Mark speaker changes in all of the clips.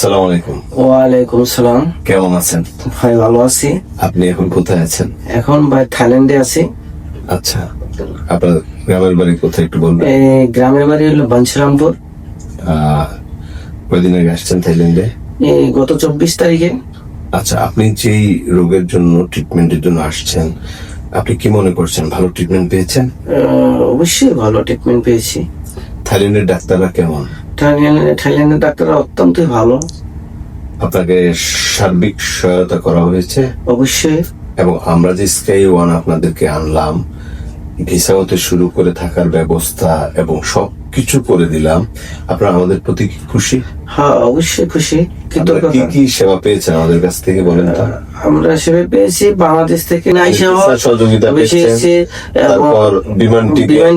Speaker 1: আসসালামু আলাইকুম।
Speaker 2: ওয়ালাইকুম আসসালাম।
Speaker 1: কেমন আছেন?
Speaker 2: ভাই ভালো আছি।
Speaker 1: আপনি এখন কোথায় আছেন?
Speaker 2: এখন ভাই থাইল্যান্ডে আছি।
Speaker 1: আচ্ছা, আপনার গ্রামের বাড়ি কোথায় একটু বলবেন?
Speaker 2: গ্রামের বাড়ি হলো বাঞ্ছারামপুর।
Speaker 1: কয়দিন আগে আসছেন থাইল্যান্ডে?
Speaker 2: গত 24 তারিখে।
Speaker 1: আচ্ছা, আপনি যেই রোগের জন্য ট্রিটমেন্টের জন্য আসছেন, আপনি কি মনে করছেন ভালো ট্রিটমেন্ট পেয়েছেন?
Speaker 2: অবশ্যই ভালো ট্রিটমেন্ট পেয়েছি।
Speaker 1: থাইল্যান্ডের ডাক্তাররা কেমন?
Speaker 2: থাইল্যান্ডের ডাক্তাররা অত্যন্তই ভালো।
Speaker 1: আপনাকে সার্বিক সহায়তা করা হয়েছে?
Speaker 2: অবশ্যই।
Speaker 1: এবং আমরা যে স্কাই ওয়ান আপনাদেরকে আনলাম, ভিসা হতে শুরু করে থাকার ব্যবস্থা এবং সবকিছু করে দিলাম, আপনারা আমাদের প্রতি কি খুশি?
Speaker 2: হ্যাঁ, অবশ্যই খুশি।
Speaker 1: আপনারা কি কি সেবা পেয়েছেন আমাদের কাছ থেকে বলেন তো?
Speaker 2: আমরা সেবা পেয়েছি বাংলাদেশ থেকে
Speaker 1: সহযোগিতা পেয়েছি, তারপর বিমান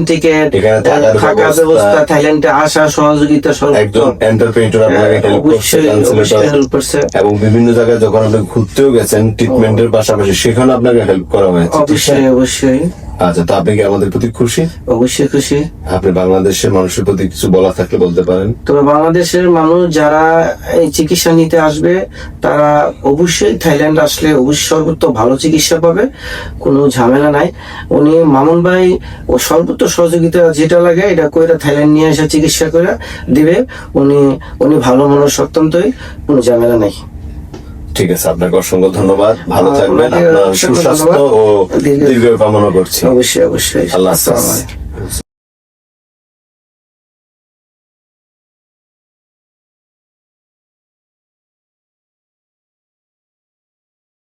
Speaker 1: টিকেট, এখানে থাকার ব্যবস্থা,
Speaker 2: থাইল্যান্ডে আসা সহযোগিতা,
Speaker 1: একজন এন্টারপ্রেনিউর আপনাকে হেল্প করছে এবং বিভিন্ন জায়গায় যখন আপনি ঘুরতেও গেছেন ট্রিটমেন্টের পাশাপাশি সেখানে আপনাকে হেল্প করা হয়েছে।
Speaker 2: অবশ্যই অবশ্যই।
Speaker 1: আচ্ছা, তো আপনি কি আমাদের প্রতি খুশি?
Speaker 2: অবশ্যই খুশি।
Speaker 1: আপনি বাংলাদেশের মানুষের প্রতি কিছু বলা থাকলে বলতে পারেন।
Speaker 2: তবে বাংলাদেশের মানুষ যারা এই চিকিৎসা নিতে আসবে তারা অবশ্যই থাইল্যান্ড আসলে অবশ্যই সর্বোচ্চ ভালো চিকিৎসা পাবে, কোনো ঝামেলা নাই। উনি মামুন ভাই ও সর্বোচ্চ সহযোগিতা যেটা লাগে এটা কইরা থাইল্যান্ড নিয়ে এসে চিকিৎসা করে দিবে। উনি ভালো মানুষ, অত্যন্তই কোনো ঝামেলা নাই।
Speaker 1: ঠিক আছে, আপনাকে অসংখ্য ধন্যবাদ। ভালো থাকবেন। আপনার সুস্বাস্থ্য ও দীর্ঘ কামনা করছি।
Speaker 2: অবশ্যই অবশ্যই।
Speaker 1: আল্লাহ হাফেজ।